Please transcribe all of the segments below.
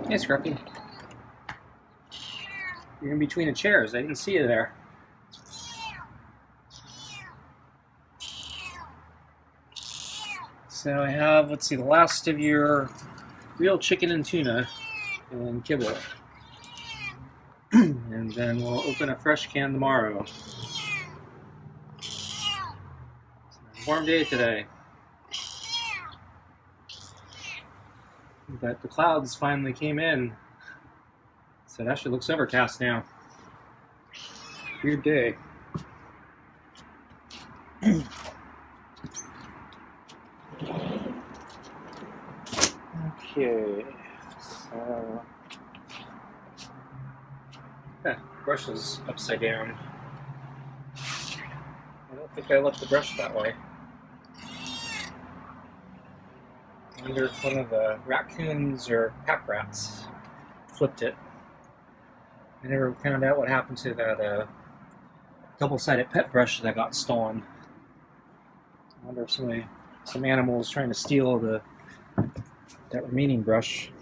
Hey, Scruffy. You're in between the chairs. I didn't see you there. So I have, let's see, the last of your real chicken and tuna and kibble. And then we'll open a fresh can tomorrow. It's a warm day today. But the clouds finally came in. So it actually looks overcast now. Weird day. Okay, so brush is upside down. I don't think I left the brush that way. I wonder if one of the raccoons or pack rats flipped it. I never found out what happened to that double-sided pet brush that got stolen. I wonder if some animal is trying to steal that remaining brush.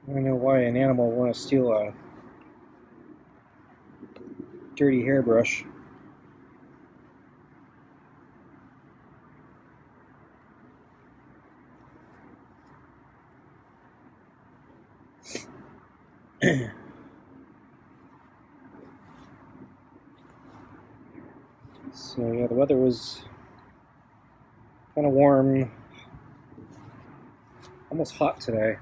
I don't know why an animal would want to steal a dirty hairbrush. So yeah, the weather was kind of warm, almost hot today.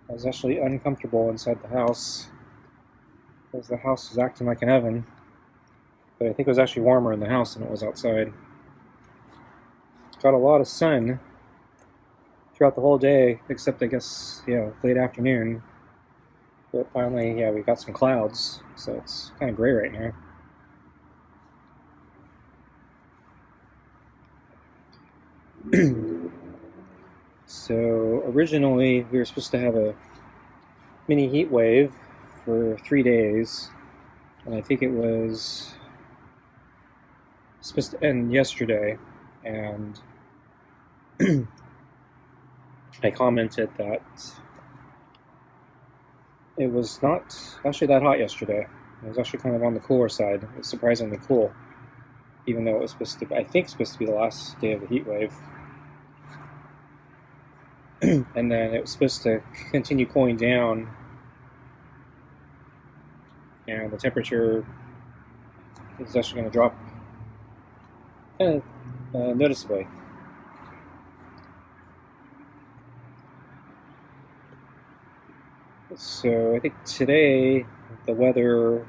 I was actually uncomfortable inside the house because the house was acting like an oven. But I think it was actually warmer in the house than it was outside. Got a lot of sun throughout the whole day, except I guess, late afternoon. But finally, we got some clouds, so it's kind of gray right now. So originally we were supposed to have a mini heat wave for 3 days, and I think it was supposed to end yesterday, and I commented that it was not actually that hot yesterday. It was actually kind of on the cooler side. It was surprisingly cool, even though it was supposed to be the last day of the heat wave. And then it was supposed to continue cooling down, and the temperature is actually going to drop kind of noticeably. So I think today the weather,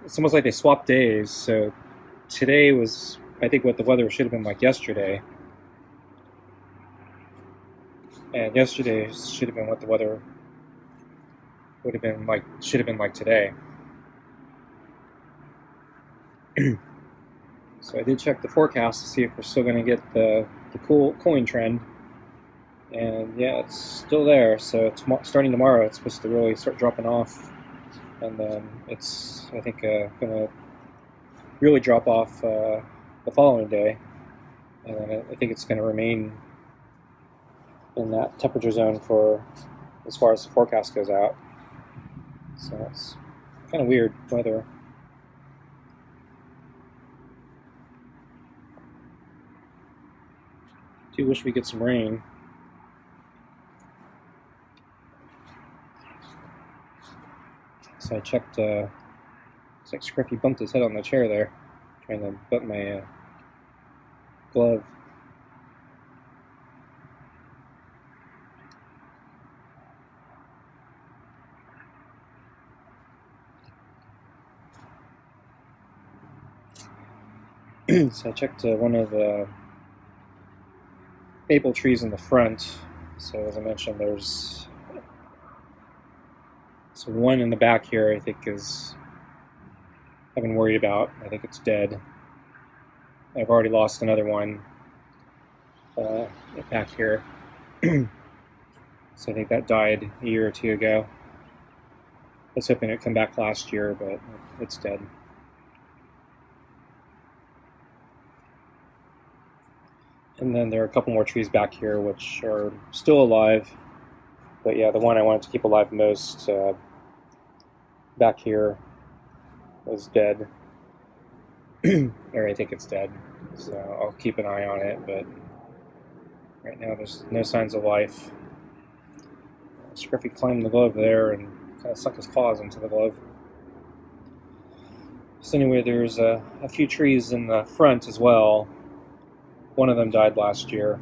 it's almost like they swapped days. So today was, I think, what the weather should have been like yesterday. And yesterday should have been what the weather should have been like today. So I did check the forecast to see if we're still going to get the cooling trend. And yeah, it's still there. So starting tomorrow, it's supposed to really start dropping off. And then it's, I think, going to really drop off the following day. And then I think it's going to remain in that temperature zone for as far as the forecast goes out. So it's kind of weird weather. Do wish we get some rain. So I checked, it's like Scruffy bumped his head on the chair there, trying to button my glove. So I checked one of the maple trees in the front. So as I mentioned, there's one in the back here I think I've been worried about. I think it's dead. I've already lost another one back here. So I think that died a year or two ago. I was hoping it'd come back last year, but it's dead. And then there are a couple more trees back here which are still alive. But yeah, the one I wanted to keep alive most back here was dead. Or I think it's dead. So I'll keep an eye on it, but right now there's no signs of life. Scruffy climbed the glove there and kind of stuck his claws into the glove. So anyway, there's a few trees in the front as well. One of them died last year.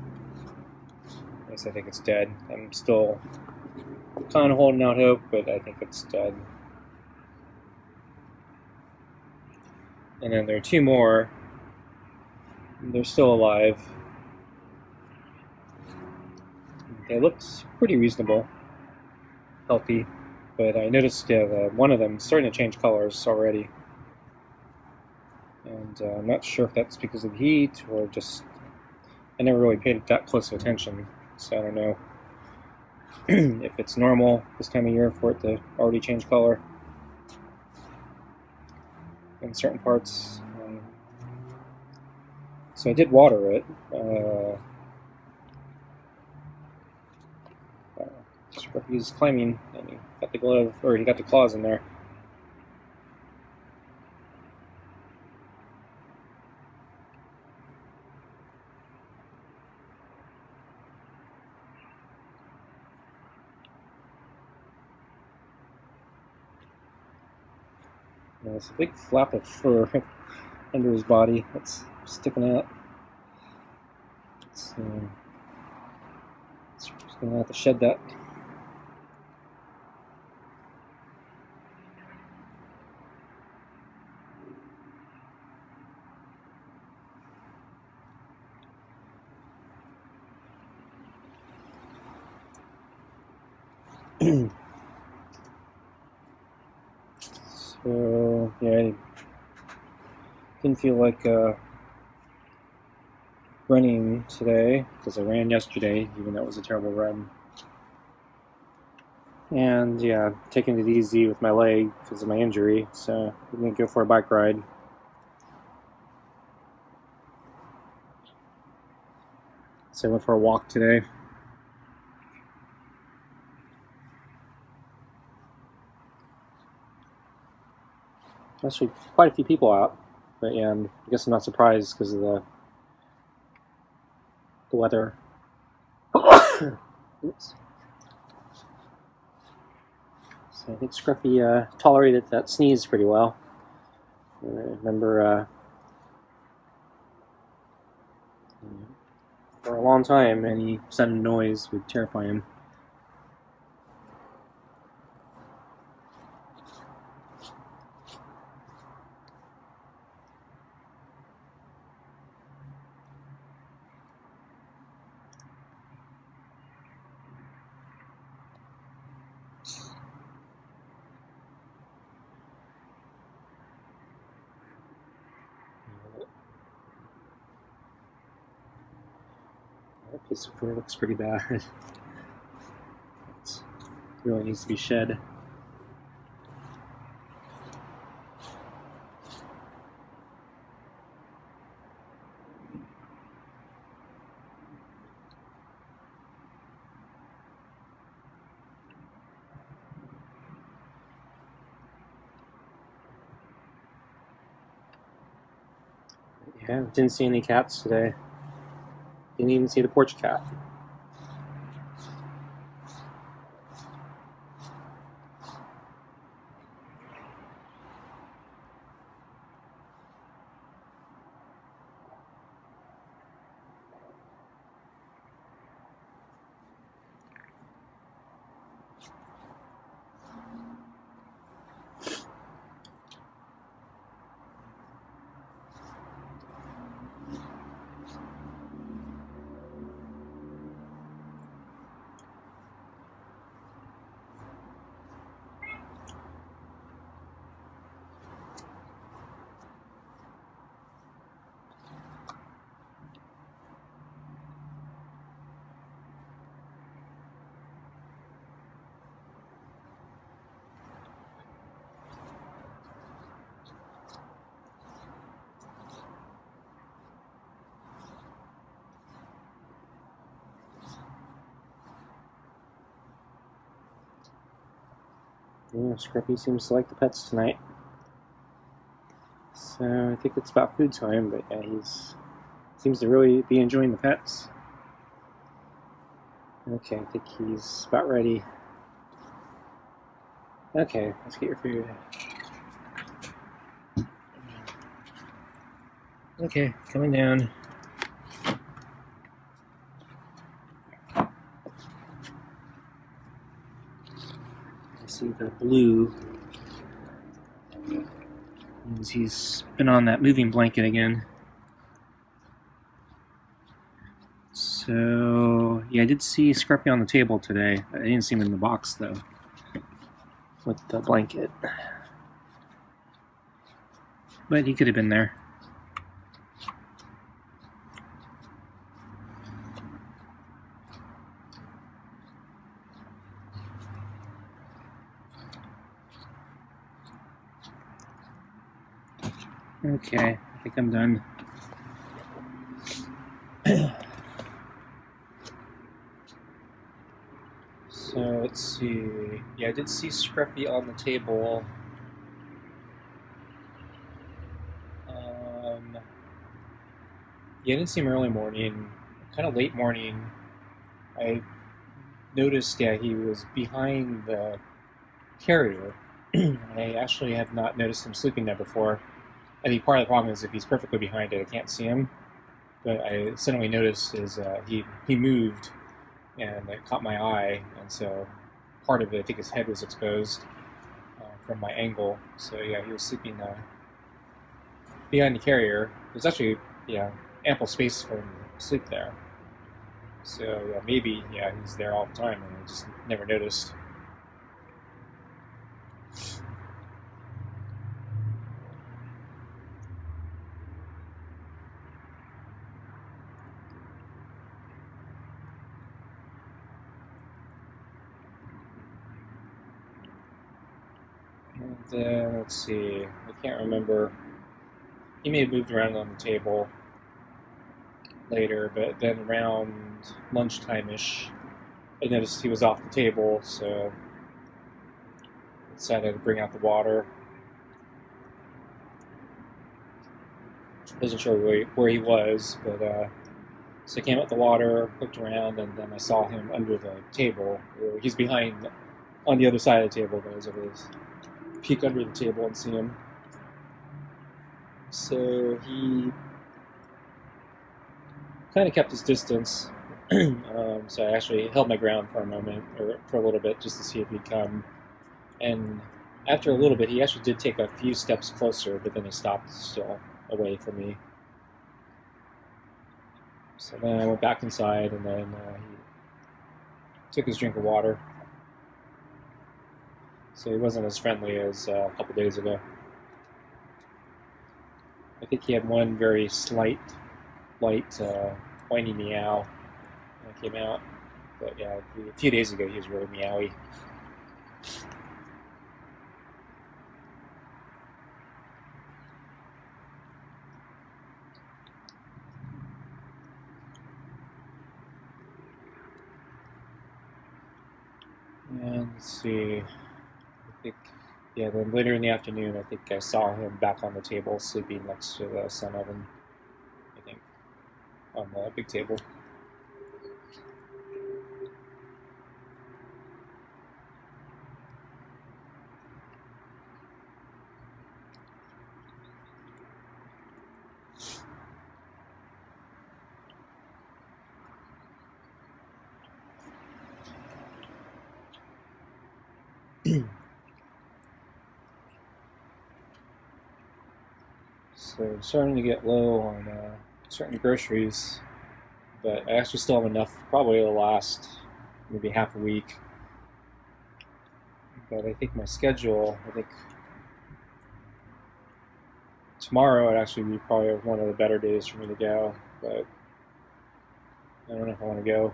At least I think it's dead. I'm still kind of holding out hope, but I think it's dead. And then there are two more. They're still alive. They look pretty reasonable, healthy, but I noticed one of them is starting to change colors already. And I'm not sure if that's because of the heat or just I never really paid that close of attention, so I don't know if it's normal this time of year for it to already change color in certain parts. So I did water it. He's climbing, and he got the glove, or he got the claws in there. And there's a big flap of fur under his body that's sticking out. So just gonna have to shed that. So yeah, I didn't feel like running today because I ran yesterday, even though it was a terrible run. And yeah, taking it easy with my leg because of my injury, so I'm gonna go for a bike ride. So I went for a walk today. Actually, quite a few people out, but yeah, I guess I'm not surprised because of the weather. Oops. So I think Scruffy tolerated that sneeze pretty well. I remember for a long time, any sudden noise would terrify him. That piece of fur looks pretty bad. It really needs to be shed. Yeah, didn't see any cats today. Didn't even see the porch cat. Yeah, Scruffy seems to like the pets tonight. So I think it's about food time, but yeah, he's seems to really be enjoying the pets. Okay, I think he's about ready. Okay, let's get your food. Okay, coming down. I see the blue. Means he's been on that moving blanket again. So, yeah, I did see Scruffy on the table today. I didn't see him in the box, though, with the blanket. But he could have been there. Okay, I think I'm done. So, let's see. Yeah, I did see Scruffy on the table. Yeah, I didn't see him early morning. Kind of late morning. I noticed, yeah, he was behind the carrier. I actually have not noticed him sleeping there before. I think part of the problem is if he's perfectly behind it, I can't see him. But I suddenly noticed he moved, and it caught my eye, and so part of it, I think his head was exposed from my angle. So yeah, he was sleeping behind the carrier. There's actually ample space for him to sleep there. So yeah, maybe he's there all the time, and I just never noticed. And then let's see, I can't remember. He may have moved around on the table later, but then around lunchtime-ish, I noticed he was off the table, so I decided to bring out the water. Wasn't sure where he was, but so I came out the water, looked around, and then I saw him under the table. He's behind on the other side of the table, but I was able to peek under the table and see him. So he kind of kept his distance. So I actually held my ground for a moment, or for a little bit, just to see if he'd come. And after a little bit, he actually did take a few steps closer, but then he stopped still away from me. So then I went back inside, and then he took his drink of water. So he wasn't as friendly as a couple days ago. I think he had one very light, whiny meow when I came out. But yeah, a few days ago he was really meowy. And let's see, I think, then later in the afternoon, I think I saw him back on the table, sleeping next to the sun oven, I think, on the big table. So I'm starting to get low on certain groceries, but I actually still have enough, probably to last maybe half a week. But I think my schedule, tomorrow would actually be probably one of the better days for me to go, but I don't know if I want to go.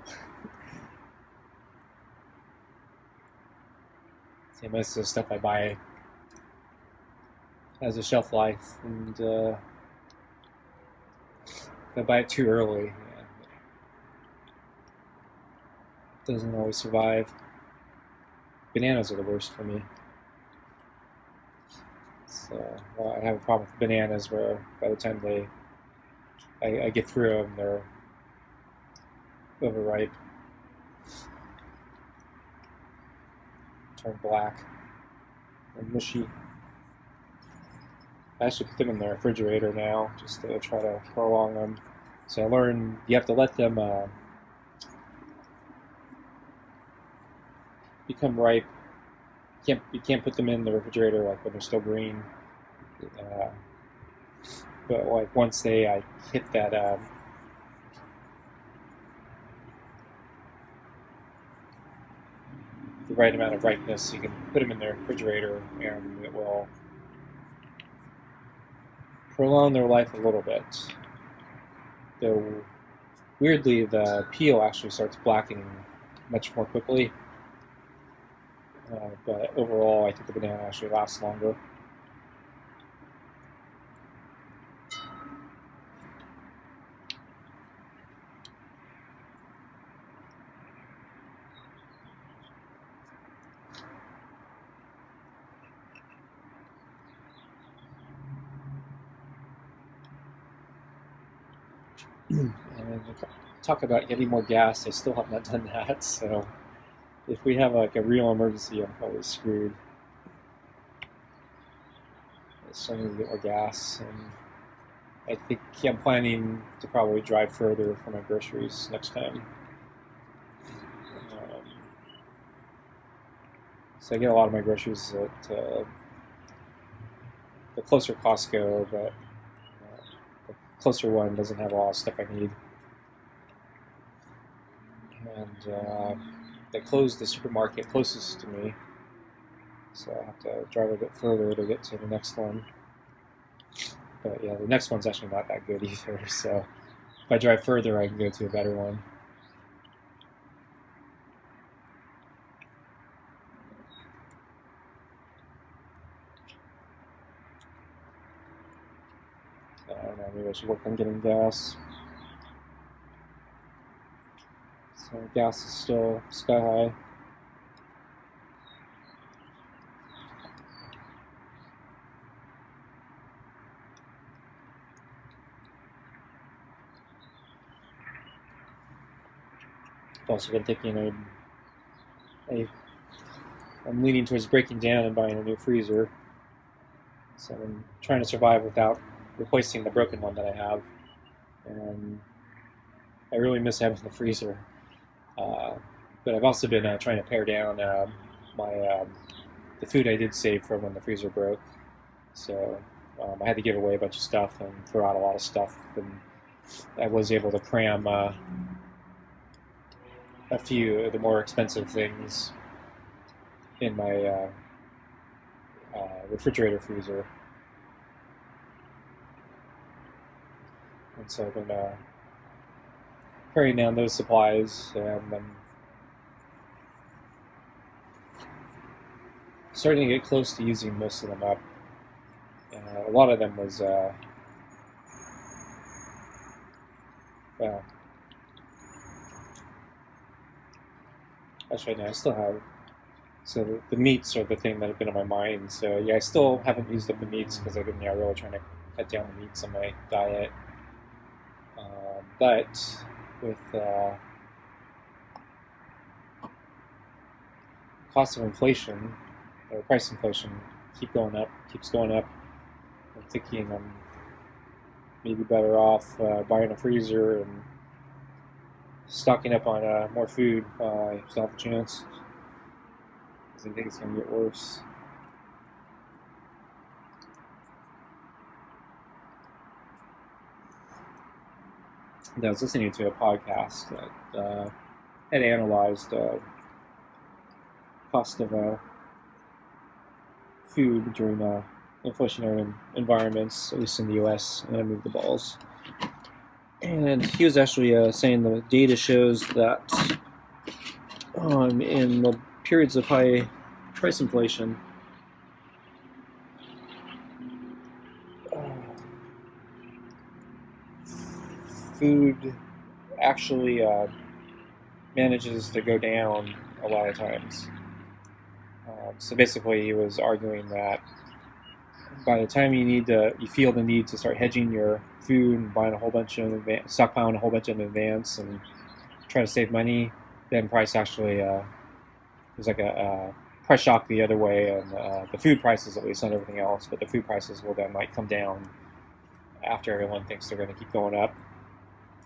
See, most of the stuff I buy has a shelf life, and if I buy it too early, it doesn't always survive. Bananas are the worst for me. So I have a problem with bananas where by the time I get through them, they're overripe, turn black and mushy. I actually put them in the refrigerator now just to try to prolong them. So I learned you have to let them become ripe. You can't put them in the refrigerator like when they're still green. But like once they hit that the right amount of ripeness, you can put them in the refrigerator and it will prolong their life a little bit. Though weirdly, the peel actually starts blackening much more quickly. But overall, I think the banana actually lasts longer. And talk about getting more gas. I still have not done that, so if we have like a real emergency, I'm probably screwed. So I need to get more gas, and I think I'm planning to probably drive further for my groceries next time. So I get a lot of my groceries at the closer Costco, but the closer one doesn't have a lot of stuff I need. And they closed the supermarket closest to me, so I have to drive a bit further to get to the next one. But yeah, the next one's actually not that good either, so if I drive further, I can go to a better one. So I don't know, maybe I should work on getting gas. So gas is still sky high. I've also been thinking I'm leaning towards breaking down and buying a new freezer. So I'm trying to survive without replacing the broken one that I have. And I really miss having the freezer. But I've also been trying to pare down the food I did save from when the freezer broke. So I had to give away a bunch of stuff and throw out a lot of stuff. And I was able to cram a few of the more expensive things in my refrigerator freezer. And so I've been paring down those supplies, and I'm starting to get close to using most of them up. A lot of them was, well, actually, no, I still have. So the meats are the thing that have been on my mind. So yeah, I still haven't used up the meats because I've been really trying to cut down the meats on my diet. But with cost of inflation, or price inflation, keeps going up. I'm thinking I'm maybe better off buying a freezer and stocking up on more food while I still have a chance. Because I think it's going to get worse. I was listening to a podcast that had analyzed cost of food during inflationary environments, at least in the U.S., and I moved the balls. And he was actually saying the data shows that in the periods of high price inflation, food actually manages to go down a lot of times. So basically, he was arguing that by the time you feel the need to start hedging your food and buying a whole bunch in advance, stockpiling a whole bunch in advance, and try to save money, then price actually there's like a price shock the other way, and the food prices, at least, not everything else, but the food prices will then might come down after everyone thinks they're going to keep going up.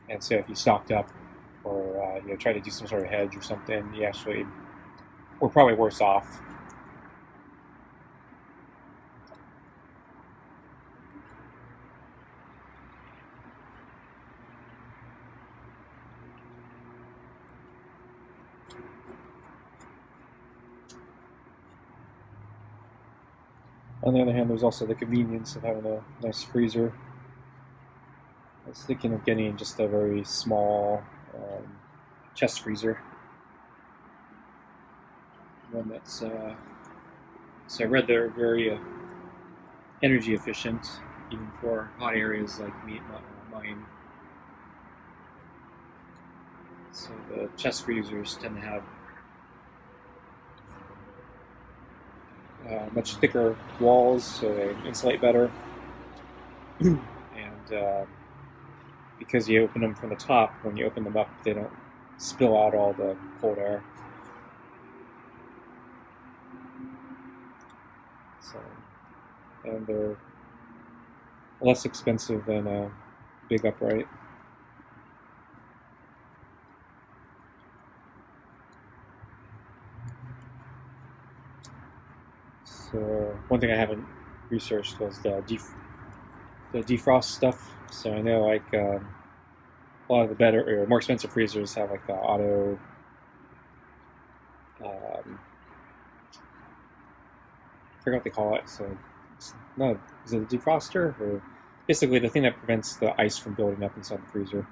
And so if you stocked up or try to do some sort of hedge or something, you actually were probably worse off. On the other hand, there's also the convenience of having a nice freezer. I was thinking of getting just a very small chest freezer. One that's, so I read they're very energy efficient, even for hot areas like mine. So the chest freezers tend to have much thicker walls, so they insulate better. And because you open them from the top, when you open them up, they don't spill out all the cold air. So, and they're less expensive than a big upright. So one thing I haven't researched was the defrost stuff. So I know like a lot of the better or more expensive freezers have like the auto I forget what they call it. So it's not, is it a defroster, or basically the thing that prevents the ice from building up inside the freezer.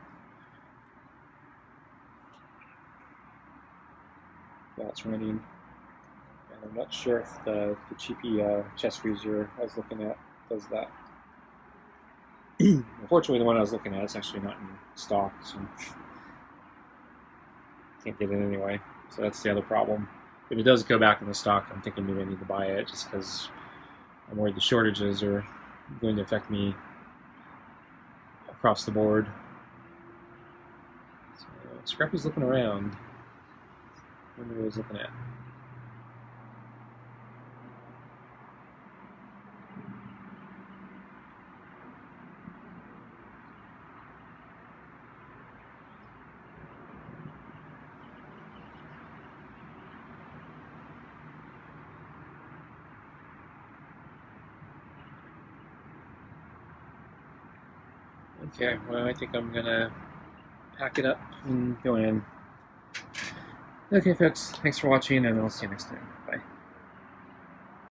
That's running. I'm not sure if the cheapy chest freezer I was looking at does that. Unfortunately, the one I was looking at is actually not in stock, so can't get it anyway. So that's the other problem. If it does go back in the stock, I'm thinking maybe I need to buy it just because I'm worried the shortages are going to affect me across the board. So Scruffy's looking around. I wonder what he's looking at. Okay, well, I think I'm gonna pack it up and go in. Okay, folks, thanks for watching, and I'll see you next time. Bye.